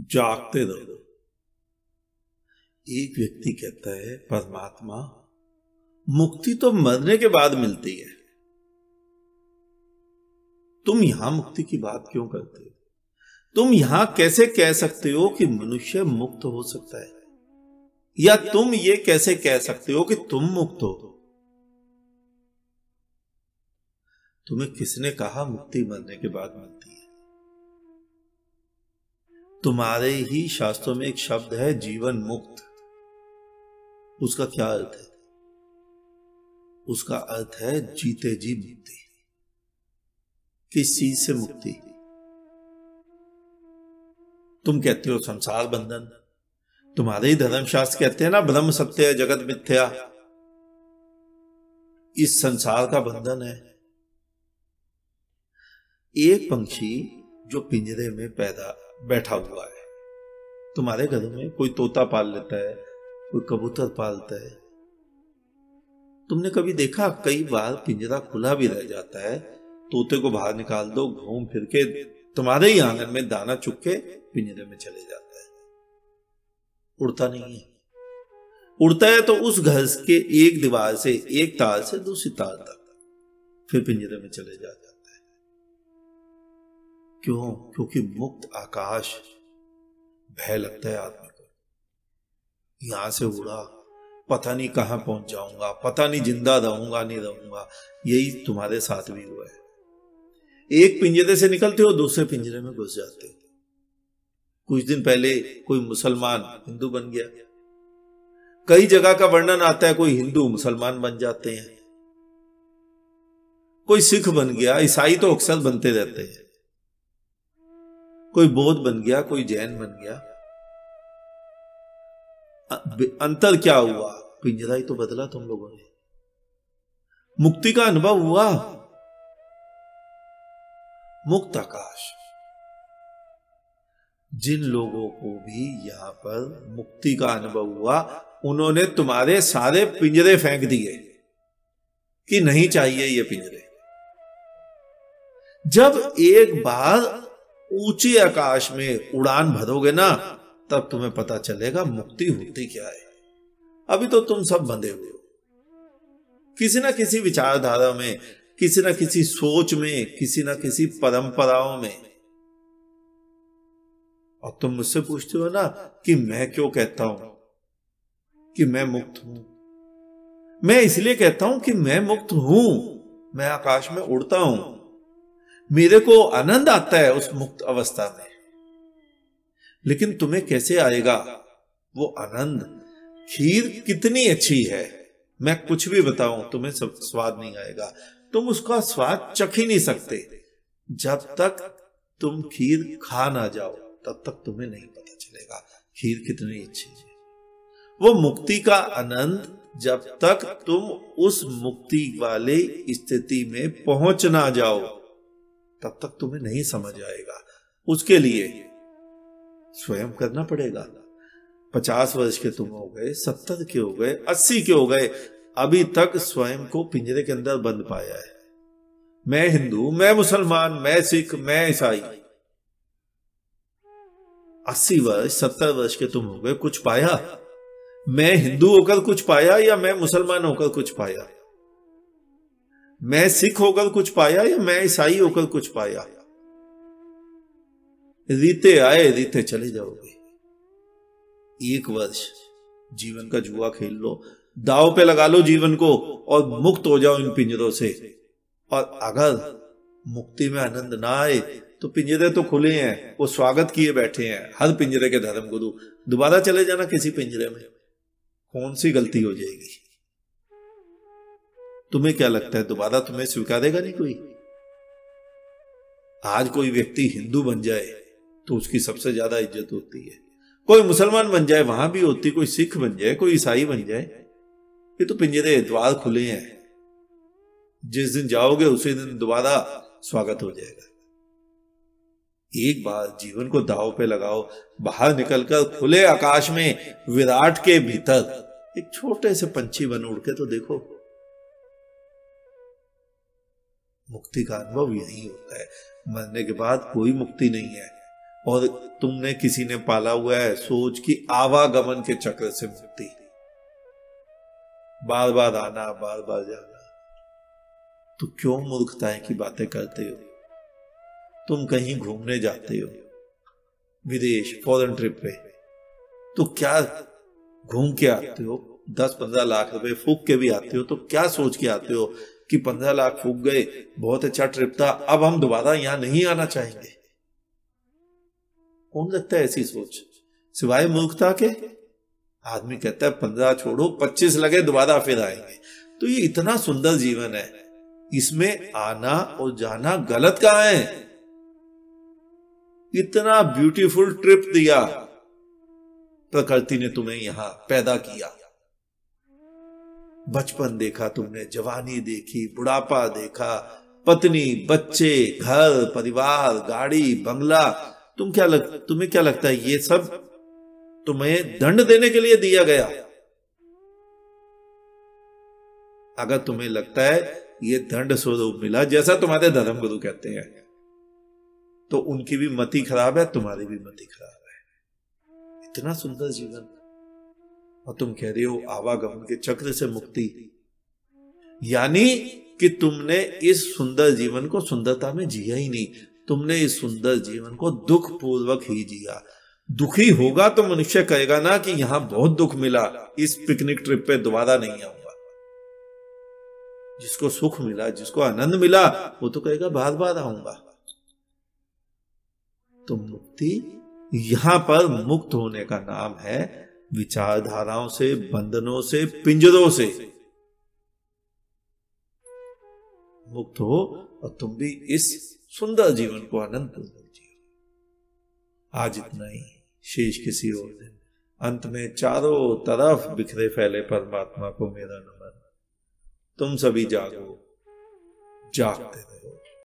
जागते रहो। एक व्यक्ति कहता है परमात्मा मुक्ति तो मरने के बाद मिलती है, तुम यहां मुक्ति की बात क्यों करते हो? तुम यहां कैसे कह सकते हो कि मनुष्य मुक्त हो सकता है, या तुम ये कैसे कह सकते हो कि तुम मुक्त हो? तुम्हें किसने कहा मुक्ति मरने के बाद मिलती है? तुम्हारे ही शास्त्रों में एक शब्द है जीवन मुक्त। उसका क्या अर्थ है? उसका अर्थ है जीते जी मुक्ति। किस चीज से मुक्ति? तुम कहते हो संसार बंधन, तुम्हारे ही धर्मशास्त्र कहते हैं ना ब्रह्म सत्य है जगत मिथ्या। इस संसार का बंधन है। एक पंछी जो पिंजरे में पैदा बैठा हुआ है, तुम्हारे घर में कोई तोता पाल लेता है, कोई कबूतर पालता है। तुमने कभी देखा कई बार पिंजरा खुला भी रह जाता है, तोते को बाहर निकाल दो, घूम फिर के तुम्हारे ही आंगन में दाना चुग के पिंजरे में चले जाता है। उड़ता नहीं है। उड़ता है तो उस घर के एक दीवार से, एक तार से दूसरी तार तक, फिर पिंजरे में चले जाता है। क्यों? क्योंकि मुक्त आकाश भय लगता है आदमी को। यहां से उड़ा, पता नहीं कहां पहुंच जाऊंगा, पता नहीं जिंदा रहूंगा नहीं रहूंगा। यही तुम्हारे साथ भी हुआ है। एक पिंजरे से निकलते हो, दूसरे पिंजरे में घुस जाते हो। कुछ दिन पहले कोई मुसलमान हिंदू बन गया। कई जगह का वर्णन आता है, कोई हिंदू मुसलमान बन जाते हैं, कोई सिख बन गया। ईसाई तो अक्सर बनते रहते हैं। कोई बौद्ध बन गया, कोई जैन बन गया। अंतर क्या हुआ? पिंजरा ही तो बदला तुम लोगों ने। मुक्ति का अनुभव हुआ। मुक्त आकाश। जिन लोगों को भी यहां पर मुक्ति का अनुभव हुआ, उन्होंने तुम्हारे सारे पिंजरे फेंक दिए कि नहीं चाहिए ये पिंजरे। जब एक बार ऊंची आकाश में उड़ान भरोगे ना, तब तुम्हें पता चलेगा मुक्ति होती क्या है। अभी तो तुम सब बंधे हुए हो किसी ना किसी विचारधारा में, किसी ना किसी सोच में, किसी ना किसी परंपराओं में। और तुम मुझसे पूछते हो ना कि मैं क्यों कहता हूं कि मैं मुक्त हूं। मैं इसलिए कहता हूं कि मैं मुक्त हूं। मैं आकाश में उड़ता हूं, मेरे को आनंद आता है उस मुक्त अवस्था में। लेकिन तुम्हें कैसे आएगा वो आनंद? खीर कितनी अच्छी है, मैं कुछ भी बताऊं तुम्हें सब स्वाद नहीं आएगा। तुम उसका स्वाद चख ही नहीं सकते। जब तक तुम खीर खा ना जाओ, तब तक तुम्हें नहीं पता चलेगा खीर कितनी अच्छी है। वो मुक्ति का आनंद, जब तक तुम उस मुक्ति वाले स्थिति में पहुंच ना जाओ, तब तक तुम्हें नहीं समझ आएगा। उसके लिए स्वयं करना पड़ेगा। 50 वर्ष के तुम हो गए, 70 के हो गए, 80 के हो गए, अभी तक स्वयं को पिंजरे के अंदर बंद पाया है। मैं हिंदू, मैं मुसलमान, मैं सिख, मैं ईसाई। 80 वर्ष, 70 वर्ष के तुम हो गए, कुछ पाया? मैं हिंदू होकर कुछ पाया, या मैं मुसलमान होकर कुछ पाया? मैं सिख होकर कुछ पाया, या मैं ईसाई होकर कुछ पाया? रीते आए रीते चले जाओगे। 1 वर्ष जीवन का जुआ खेल लो, दांव पे लगा लो जीवन को, और मुक्त हो जाओ इन पिंजरों से। और अगर मुक्ति में आनंद ना आए तो पिंजरे तो खुले हैं, वो स्वागत किए बैठे हैं हर पिंजरे के धर्म गुरु। दोबारा चले जाना किसी पिंजरे में, कौन सी गलती हो जाएगी? तुम्हें क्या लगता है दोबारा तुम्हें स्वीकारेगा नहीं कोई? आज कोई व्यक्ति हिंदू बन जाए तो उसकी सबसे ज्यादा इज्जत होती है। कोई मुसलमान बन जाए वहां भी होती, कोई सिख बन जाए, कोई ईसाई बन जाए। ये तो पिंजरे, द्वार खुले हैं। जिस दिन जाओगे उसी दिन दोबारा स्वागत हो जाएगा। एक बार जीवन को दांव पे लगाओ, बाहर निकलकर खुले आकाश में विराट के भीतर एक छोटे से पंछी बन उड़ के तो देखो। मुक्ति का अनुभव यही होता है। मरने के बाद कोई मुक्ति नहीं है। और तुमने किसी ने पाला हुआ है सोच कि आवागमन के चक्र से मुक्ति, बार बार आना बार बार जाना, तो क्यों मूर्खताएं की बातें करते हो? तुम कहीं घूमने जाते हो विदेश फॉरेन ट्रिप पे, तो क्या घूम के आते हो, 10-15 लाख रुपए फूक के भी आते हो, तो क्या सोच के आते हो कि 15 लाख फूक गए, बहुत अच्छा ट्रिप था, अब हम दोबारा यहां नहीं आना चाहेंगे? कौन रखता है ऐसी सोच सिवाय मूर्खता के? आदमी कहता है 15 छोड़ो 25 लगे दोबारा फिर आएंगे। तो ये इतना सुंदर जीवन है, इसमें आना और जाना गलत कहां है? इतना ब्यूटीफुल ट्रिप दिया प्रकृति ने तुम्हें यहां पैदा किया, बचपन देखा तुमने, जवानी देखी, बुढ़ापा देखा, पत्नी, बच्चे, घर परिवार, गाड़ी, बंगला। तुम्हें क्या लगता है ये सब तुम्हें दंड देने के लिए दिया गया? अगर तुम्हें लगता है ये दंड स्वरूप मिला, जैसा तुम्हारे धर्म गुरु कहते हैं, तो उनकी भी मति खराब है, तुम्हारी भी मति खराब है। इतना सुंदर जीवन, और तुम कह रहे हो आवागमन के चक्र से मुक्ति, यानी कि तुमने इस सुंदर जीवन को सुंदरता में जिया ही नहीं, तुमने इस सुंदर जीवन को दुख पूर्वक ही जिया। दुखी होगा तो मनुष्य कहेगा ना कि यहां बहुत दुख मिला, इस पिकनिक ट्रिप पे दोबारा नहीं आऊंगा। जिसको सुख मिला, जिसको आनंद मिला, वो तो कहेगा बार बार आऊंगा। तो मुक्ति, यहां पर मुक्त होने का नाम है विचारधाराओं से, बंधनों से, पिंजरों से मुक्त हो, और तुम भी इस सुंदर जीवन को आनंद पूर्वक जियो। आज इतना ही, शेष किसी और दिन। अंत में चारों तरफ बिखरे फैले परमात्मा को मेरा नमन। तुम सभी जागो, जागते रहो।